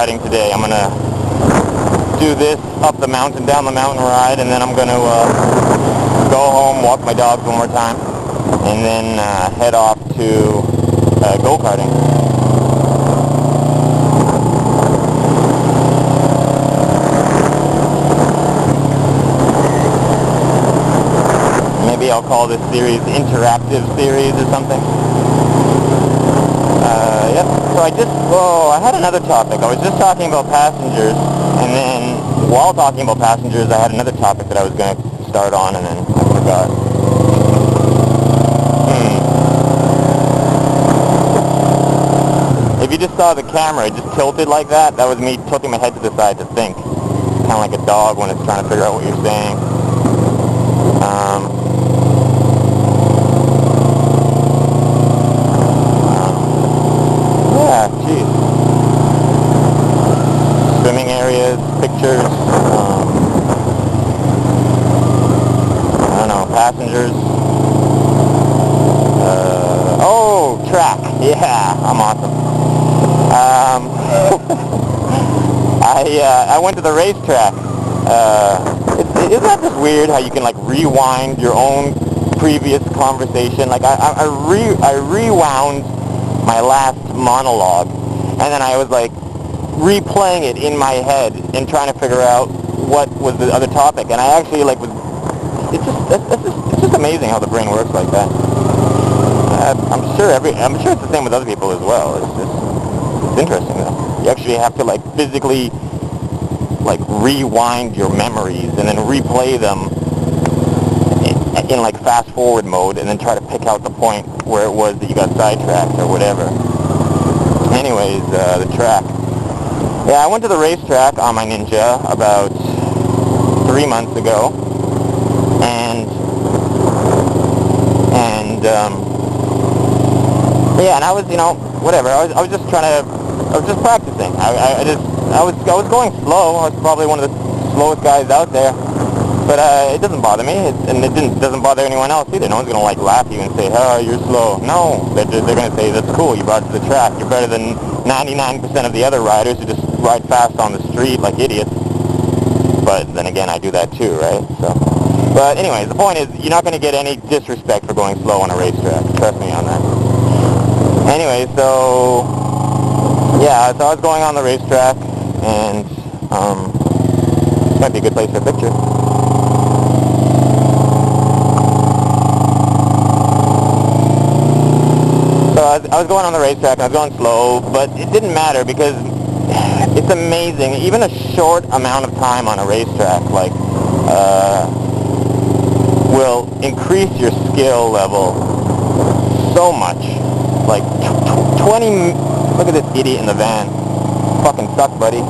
riding today. I'm going to do this up the mountain, down the mountain ride, and then I'm going to go home, walk my dogs one more time, and then head off to go-karting. Maybe I'll call this series Interactive Series or something. Yep. So I had another topic. I was just talking about passengers, and then while talking about passengers, I had another topic that I was going to start on, and then I forgot. If you just saw the camera, it just tilted like that. That was me tilting my head to the side to think. Kind of like a dog when it's trying to figure out what you're saying. Yeah, geez. Swimming areas, pictures, I don't know, passengers. Oh, track. Yeah, I'm awesome. I went to the racetrack. Isn't that just weird how you can like rewind your own previous conversation? Like I rewound my last monologue, and then I was like replaying it in my head and trying to figure out what was the other topic. And I actually like was. It's just amazing how the brain works like that. I'm sure it's the same with other people as well. It's interesting though. You actually have to like physically like rewind your memories and then replay them in like fast forward mode, and then try to pick out the point where it was that you got sidetracked or whatever. Anyways, the track. Yeah, I went to the racetrack on my Ninja about 3 months ago, yeah, and I was, whatever. I was just practicing. I was going slow. I was probably one of the slowest guys out there, but it doesn't bother me, and it doesn't bother anyone else either. No one's gonna like laugh at you and say, "Oh, you're slow." No, they're gonna say, "That's cool. You brought it to the track. You're better than 99% of the other riders who just ride fast on the street like idiots." But then again, I do that too, right? So, but anyways, the point is, you're not gonna get any disrespect for going slow on a racetrack. Trust me on that. Anyway, so yeah, so I was going on the racetrack, and might be a good place for a picture. So I was going on the racetrack, and I was going slow, but it didn't matter because it's amazing. Even a short amount of time on a racetrack, like, will increase your skill level so much. Like 20. Look at this idiot in the van. Fucking suck, buddy.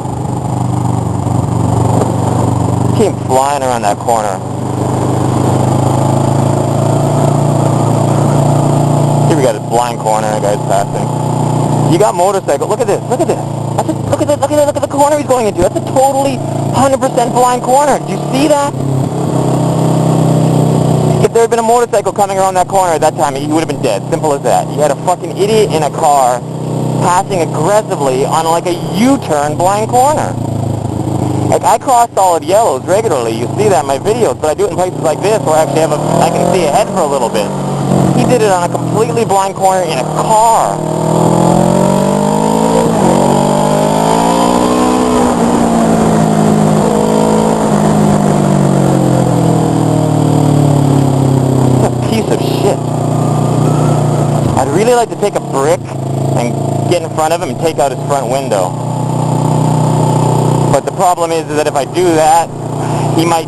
Came flying around that corner. Here we got a blind corner. A guy's passing. You got motorcycle. Look at this. Look at this. Look at the corner he's going into. That's a totally 100% blind corner. Did you see that? If there had been a motorcycle coming around that corner at that time, he would have been dead. Simple as that. You had a fucking idiot in a car passing aggressively on like a U-turn blind corner. Like, I cross solid yellows regularly. You see that in my videos, but I do it in places like this where I actually I can see ahead for a little bit. He did it on a completely blind corner in a car. Piece of shit. I'd really like to take a brick and get in front of him and take out his front window. But the problem is that if I do that, he might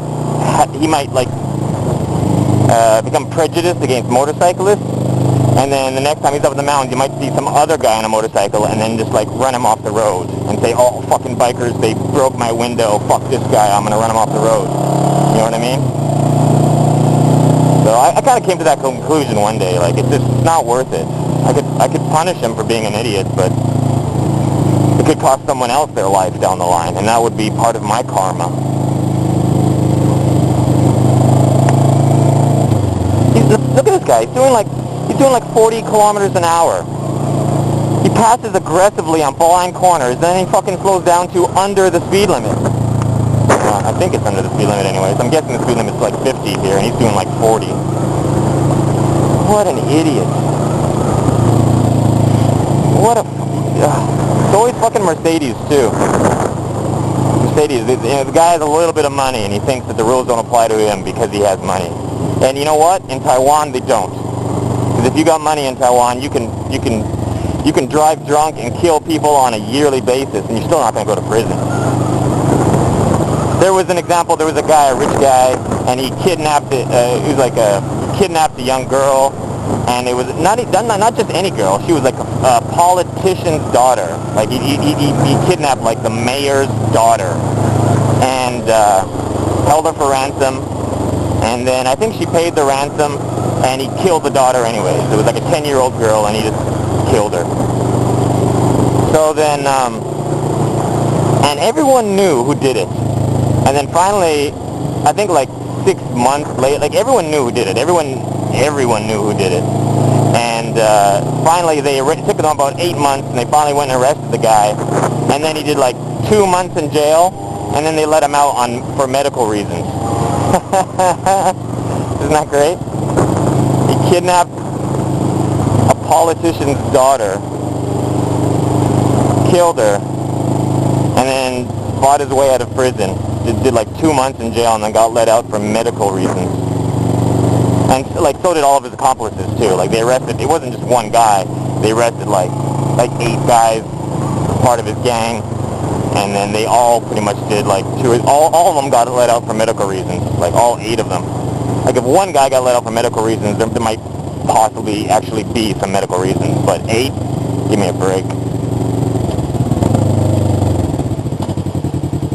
like become prejudiced against motorcyclists, and then the next time he's up in the mountains, you might see some other guy on a motorcycle and then just like run him off the road and say, "Oh, fucking bikers, they broke my window. Fuck this guy. I'm gonna run him off the road." You know what I mean? So I kind of came to that conclusion one day. Like, it's just not worth it. I could punish him for being an idiot, but it could cost someone else their life down the line, and that would be part of my karma. Look at this guy. He's doing like 40 kilometers an hour. He passes aggressively on blind corners, then he fucking slows down to under the speed limit. I think it's under the speed limit anyways. I'm guessing the speed limit's like 50 here, and he's doing like 40. What an idiot. What a... It's always fucking Mercedes, too. Mercedes, you know, the guy has a little bit of money, and he thinks that the rules don't apply to him because he has money. And you know what? In Taiwan, they don't. Because if you got money in Taiwan, you can drive drunk and kill people on a yearly basis, and you're still not going to go to prison. There was an example. There was a guy, a rich guy, and he kidnapped he was like kidnapped a young girl, and it was not just any girl. She was like a politician's daughter. Like he kidnapped like the mayor's daughter, and held her for ransom. And then I think she paid the ransom, and he killed the daughter anyways. It was like a 10-year-old girl, and he just killed her. So then, and everyone knew who did it. And then finally, I think like 6 months later, like everyone knew who did it. Everyone knew who did it. And finally, it took them about 8 months, and they finally went and arrested the guy. And then he did like 2 months in jail, and then they let him out for medical reasons. Isn't that great? He kidnapped a politician's daughter, killed her, and then fought his way out of prison. Did like 2 months in jail and then got let out for medical reasons. And like so did all of his accomplices too. Like they arrested, it wasn't just one guy. They arrested like 8 guys, part of his gang, and then they all pretty much did like all of them got let out for medical reasons. Like all 8 of them. Like if one guy got let out for medical reasons, there might possibly actually be some medical reasons. But 8, give me a break.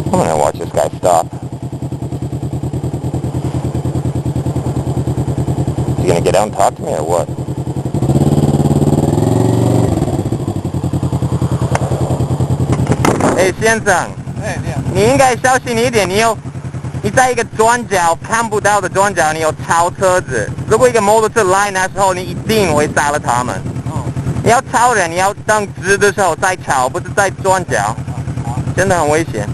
I'm gonna watch this guy stop. Is he gonna get out and talk to me or what? Hey, 先生，你应该小心一点。你在一个转角看不到的转角，你有超车子。如果一个摩托车来那时候，你一定会杀了他们。你要超人，你要等直的时候再超，不是在转角，真的很危险。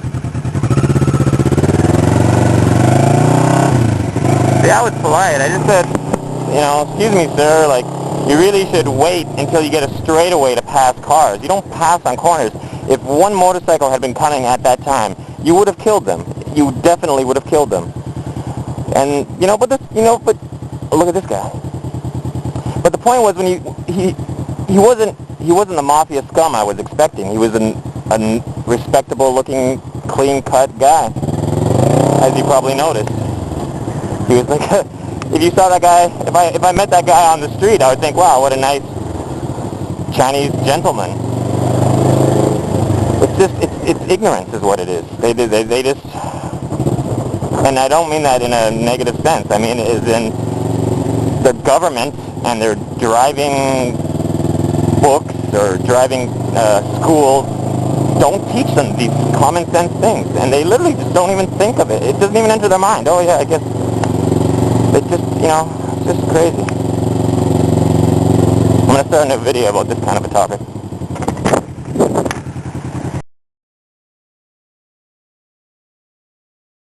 Yeah, I was polite. I just said, you know, excuse me, sir, like, you really should wait until you get a straightaway to pass cars. You don't pass on corners. If one motorcycle had been coming at that time, you would have killed them. You definitely would have killed them. And, but look at this guy. But the point was when he wasn't the mafia scum I was expecting. He was a respectable-looking, clean-cut guy, as you probably noticed. He was like, if you saw that guy, if I met that guy on the street, I would think, wow, what a nice Chinese gentleman. It's ignorance is what it is. They just, and I don't mean that in a negative sense. I mean it is in the government and their driving books or driving schools don't teach them these common sense things, and they literally just don't even think of it. It doesn't even enter their mind. Oh yeah, I guess. It's just, it's just crazy. I'm going to start a new video about this kind of a topic.